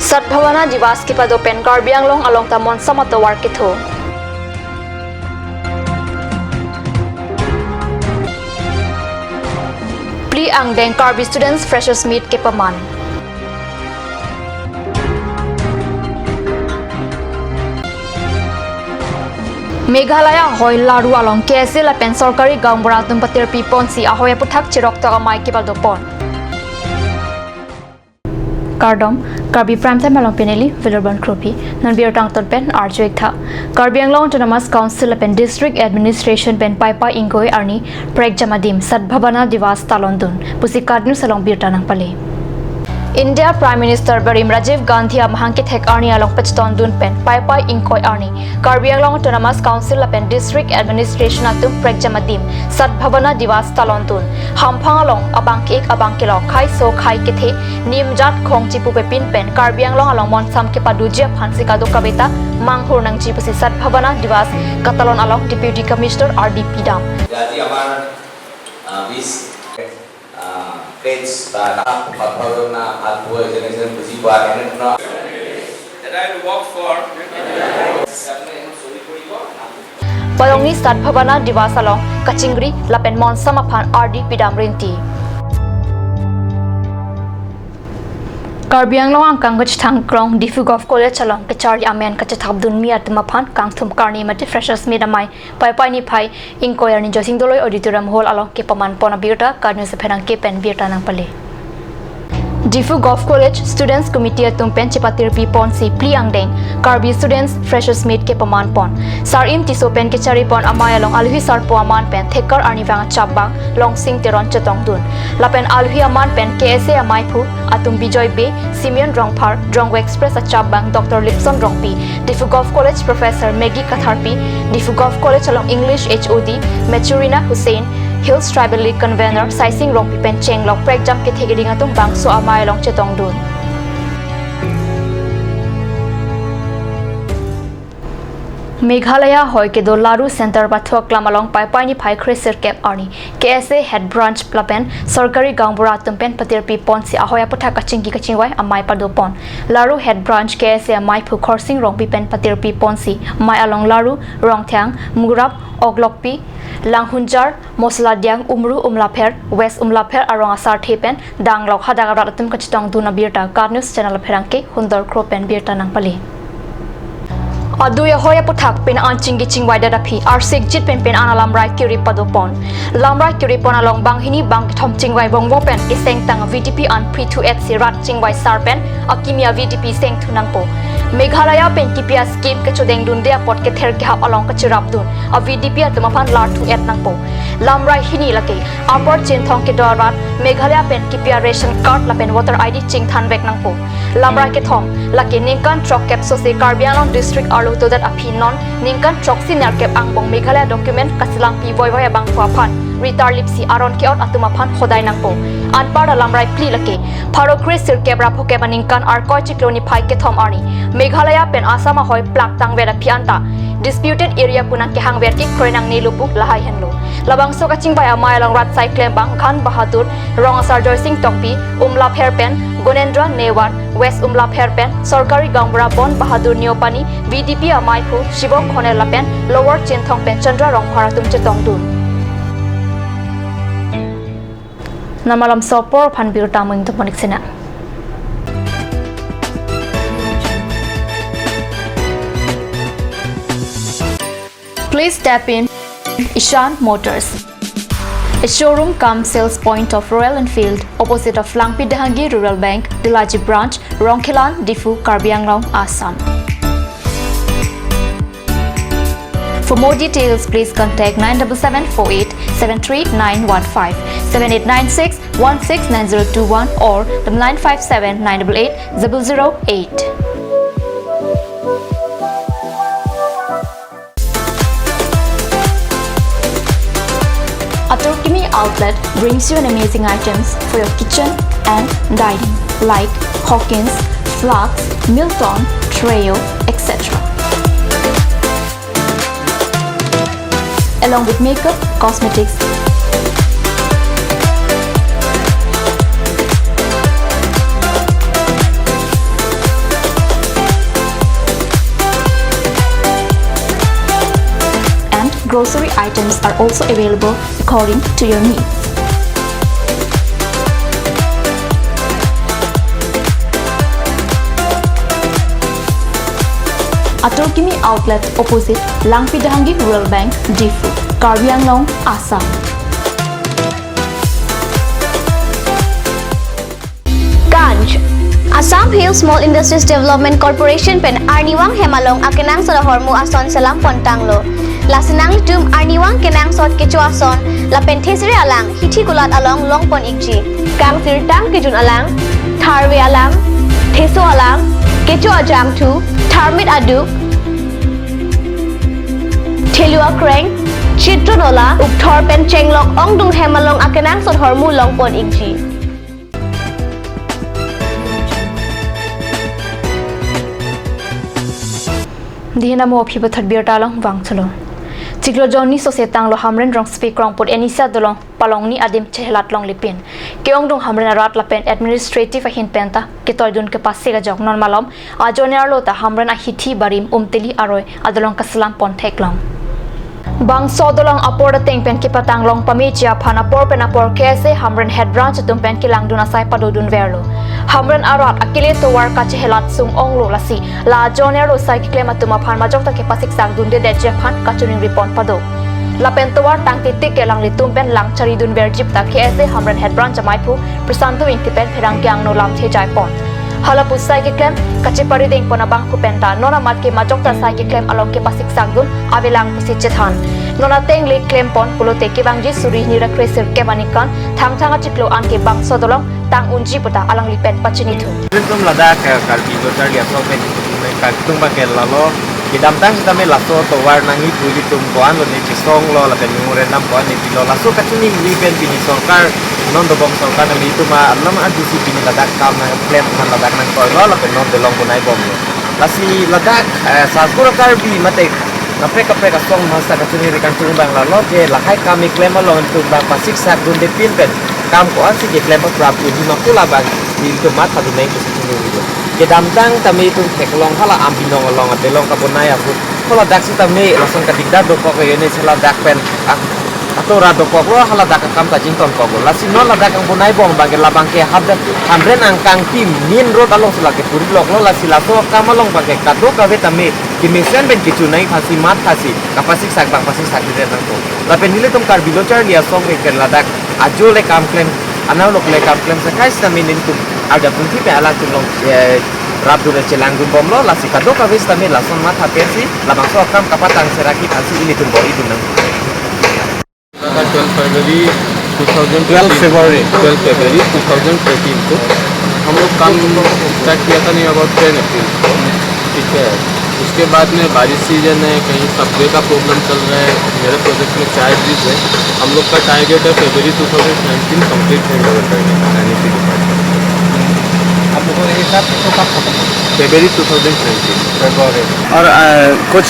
Sadbhavana Divas ki padopen Karbi Anglong along tamon samatawar kitho. Pli ang deng Karbi students freshers meet ke paman. Meghalaya hoi laru along KSL la pen sorkari gaung baratum patir pipon si ahoy puthak chirok to amai ki padopon. Kardom, Karbi Prime Time along Penelli, Villarban Kropi, Nanbir Tang Tot Pen, Arjuik Tha. Karbi Anglong Autonomous Council Pen District Administration Pen Paipa Ingoi Arni, Prek Jamadim, Sadbhavana Divas Talondun, Pusikadnu Salong Birtanang Pale. India Prime Minister Barim Rajiv Gandhi Mahangkit Hek Arni along Pachton Dun Pen, Paipa Ingoi Arni, Karbi Anglong Autonomous Council Pen District Administration Atum Prek Jamadim, Sadbhavana Divas Talondun, Hampang along Abangkik Abangkilo, Kai So Kai Kithe, Nimjat Khong Chipu Pepin Pen, Karbi Anglong along Monsam Kepadujia Hansikado Kabeta, Manghur Nang Chipu Sadbhavana Divas, Katalon along Deputy Commissioner RDP Dam. Jadi amar bis page tak patron na atwa generation posiba ene na that I will work for Palongi Sadbhavana Divas along Kachingri Lapen Monsam upon RDP Dam Rinti. Karbi Anglong ang kangach thangkrong Difu Golf College along Kachari Amen Kachatabdun mi at mapan kang thumkarni mati freshers midamai pai ni pai inkoyar ni josing doloi auditorium hall along ke paman pona birta karnu se phenang ke pen birta nang pale. Difu Golf College Students Committee atum pen chipatir pi pon si pliang deng Karbi students freshers meet ke paman pon sar im tiso pen ke chari pon amay along alhi sar po aman pen thekar arni wang chabang long sing teron chetong dun lapen alhi aman pen KSA amai phu atum bijoy be Simeon Rongphar Dronggo Express at chabang Dr. Lipson Rongpi Difu Golf College Professor Maggie Katharpi Difu Golf College along English HOD Maturina Hussein Hills Tribal League Convener Saising Rongpi Pen Cheng Lok Prek Jam ke thegiding atung bang so amay long chetong dun. Meghalaya hoi ke do Laru Center Bathok Lamalong Pai ni Pai Crescer Cap Arni KSA Head Branch Plapen Sorkari Gangbura Tumpen Patir Pi Pon si ahoya putha kaching ki kachingwai amai padopon Laru Head Branch KSA amai phu Khorsing Rong Pi Pen Patir Pi Pon si mai along Laru Rongthang Murap Oglokpi Langhunjar Mosladiang Umru Umlapher West Umlapher arong asar thepen Danglok Hadagarat Tum Kachitong Duna Birta Card News Channel Pherangke Hundor Kropen Birta nang pali Aduya hoya puthak pen anching giching wai dadapi arsik jit pen analamrai kiri padopon lamrai kiri pon along banghini bang thom chingwai bongbo pen iseng tang VDP an pre to et sirat chingwai sarpen akimia VDP seng thunangpo Meghalaya pen kipia scheme ke chodeng dundia pot ke ther ke hap along ke chirap dun a VDP atmafan lar to et nangpo lamrai hini lake apor chen thong ke dorat Meghalaya pen kipia ration card la pen voter ID ching than bek nangpo lamrai ke thong lake ningkan trok cap so se Karbi Anglong district to that apinon ningkan troxi narkep angbong Meghalaya document kasilang pi boy abang fuapan ritar lipsi aron ke out atumapan khodai nangpo anpar lamrai pli lake pharo chris sirkep ra phoke maningkan arkoi chikloni phai ke thom arni Meghalaya pen asama hoi plak tang vera pianta disputed area punang ke hangwer ki kroinang nilupuk lahai henlo labang so kaching bai amai along rat cycle bang khan bahadur rong asar joysing tokpi umlap hairpen gonendra newar west umlap hairpen sorkari gangbra bon bahadur neopani VDP amai phu shibok khonel lapen lower chenthong pen chandra rong pharatum chetong dun namalam sopor phan bir taming to poniksena Please tap in Ishan Motors, a showroom cum sales point of Royal Enfield, opposite of Langpi Dahangi Rural Bank, Dilaji Branch, Rongkhilan, Difu, Karbi Anglong, Assam. For more details, please contact 97748 73915, 7896 169021 or 957 988 008. Aturkimi outlet brings you an amazing items for your kitchen and dining like Hawkins, Flax, Milton, Treo, etc. Along with makeup, cosmetics, items are also available according to your needs. Aturkimi outlet opposite Langpidahangi Rural Bank, Difu, Karbi Anglong, Assam. Ganj Assam Hill Small Industries Development Corporation pen Arniwang Hemalong akenang sa hormu ason salam pontanglo. Lasinang litum Arniwang kenang sot kecu ason la penthesre alang hithi gulat along longpon ikji. Kang sirtang kijun alang tharwe alang theso alang kecu ajam tu tharmit aduk Thelua kreng Chitronola ukthor pen chenglok ongdung hemalong akenang sot hormu longpon ikji. Dihina mo phiba thadbir talong wangchalo chiklo joni so setang lo hamren rong speak rong put enisa dolong palong ni adim chehlat long lipin keong dong hamren rat lapen administrative a hin penta ke toy dun ke passe ga jok non malom a joner lo ta hamren a hithi barim umteli aroi adolong kaslam pon theklong bang sodolong apor teng pen ki patang long pamichia phana por pen apor kese hamren head branch tum pen ki lang duna sai padodun verlo hamren arat akile to war ka chehelat sung onglo lasi la joner lo sai ki klema tuma phan majok ta ke pasik sak dun de je phan ka chuning ripon pado la pen to war tang ti tik ke lang li tum pen lang chari dun ver jip ta ke ese hamren head branch mai phu prasantu ing ti pen pherang kyang no lam the jai pon hala pusai ke klem kache pari ding pona bang ku penta nona mat ke majok ta sai ke klem along ke pasik sak dun avelang pusi chethan nona teng le klem pon pulo te ke bang ji suri ni ra kresir ke manikan thang thang chiklo an ke bang sodolong tang unji puta alang li pen pachini thu Tum lada ke Karbi locar ya so pen ka tum ba ke lalo kidam tang kita me laso to war nangi puli tum ko an lo ni chisong lo la pen mure nam ko ni pilo laso ka chuni li pen pini sorkar non do bom sorkar na mi tuma alam adu si pini lada kam na plan kan lada nan ko lo la pen non de long ko nai bom lo lasi lada sasura Karbi mate na preka preka song masa ka chuni ri kan tum bang la lo ke la khai kam mi klem lo tum bang pasik sak dun de pin pen kam ko an si ke klem pa prap ni ma kula bang di tu mat ha du nei ko si chuni ri ke dam tang tami tu tek long hala am binong long ate long ka bonai aku hala dak si tami langsung ka digda do ko ye ne sela dak pen ato ra do ko hala dak kam ta jing ton ko lasi no la dak ang bonai bom bang la bang ke hamren ang kang tim min ro along sela ke puri lok lo lasi la so kam along bang ke ka do ka ve tami ki misen ben ki chunai phasi mat phasi kapasik sak bang pasik sak de nang ko la pen nile tum kar bilochar dia song ke la dak ajo le kam klem anau lok le kam klem sa kai tami nin tum ada pun tipe ala tum long rap dure celang dun bom lo lasi kado ka vis tami lason mat hapesi la bangso kam kapatang seraki asi ini tum bori dun nang 12 फरवरी 2013 को हम लोग काम start किया था नहीं about 10 अप्रैल को ठीक है उसके बाद में बारिश सीजन है कहीं सप्लाई का प्रॉब्लम चल रहा है मेरे प्रोजेक्ट में चार्जेस है हम लोग का टारगेट है फरवरी 2019 कंप्लीट हैंड ओवर करने का एनईसी डिपार्टमेंट आप लोगों ने हिसाब से तो कब खत्म फरवरी 2019 और कुछ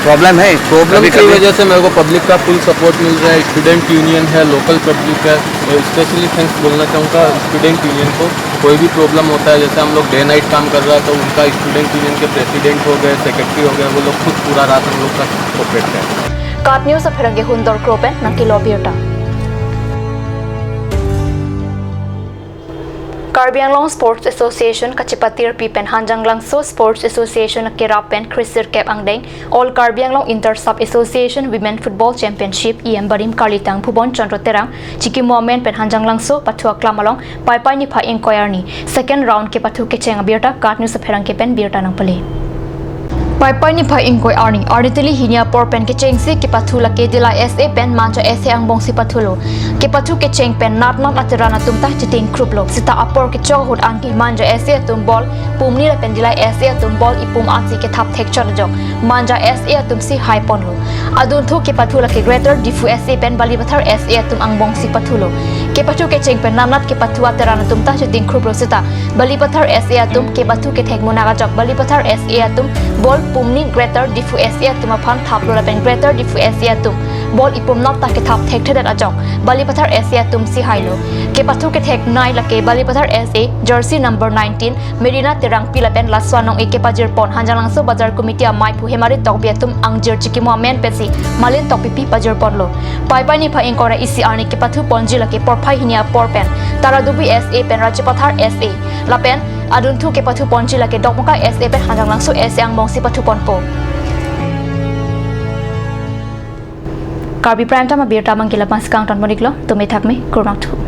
प्रॉब्लम है प्रॉब्लम की वजह से मेरे को पब्लिक का फुल सपोर्ट मिल रहा है स्टूडेंट यूनियन है लोकल पब्लिक है मैं स्पेशली थैंक्स बोलना चाहूँगा स्टूडेंट यूनियन को कोई भी प्रॉब्लम होता है जैसे हम लोग डे नाइट काम कर रहा है तो उनका स्टूडेंट यूनियन के प्रेसिडेंट हो गए सेक्रेटरी हो गए वो लोग खुद पूरा रात हम लोग का कोऑपरेट करें kat news sa pherang ge hundor kropen nang kilo birta Karbi Anglong Sports Association kachipatir pipen hanjanglang so Sports Association kerapen krisir kep angdeng All Karbi Anglong Inter Sub Association Women Football Championship em barim karlitang phubon chandro terang chiki moment pen hanjanglang so pathua klamalong pai pai ni pha inquiry second round ke pathu ke cheng birta kat news sa pherang ke pen birta nang pali pai pai ni pha ingkoi arning artili hinia por pen ke cheng si ke pathu la ke dila sa pen mancha sa ang bong si pathulo ke pathu ke cheng pen nat nat atirana tumta chiting group lo sita apor ke cho hot an ki manja sa tum ball pumni la pen dila sa tum ball ipum atsi ke thap thek char jok manja sa tum si high pon lo adun thu ke pathu la ke greater difu sa pen bali bathar sa tum ang bong si pathulo ke patu ke cheng pen namnat ke patua terana tum ta ding khru prosita bali pathar sa atum ke patu ke thek munaga jok bali pathar sa atum bol pumni greater difu sa atum phan thap lo pen greater difu sa atum bol ipum not ta ke thap thek thedat ajok bali pathar sa atum si hailo ke patu ke thek nai la ke bali pathar sa jersey number 19 medina terang pila pen laswanong e ke pajir pon hanjalang so bazar committee mai phu hemari tok biatum angjir chikimo men pesi malin tok pipi pajir pon lo pai pai ni pha ingkora ecr ni ke patu ponji la ke porphai hinia porpen tara dubi sa pen rajapathar sa lapen adun thu ke patu ponji la ke dokmoka sa pen hanjalang so sa ang mongsi patu ponpo Karbi Prime Time bir tamang kila pas kang ton moniklo tumay thakme kurmak thu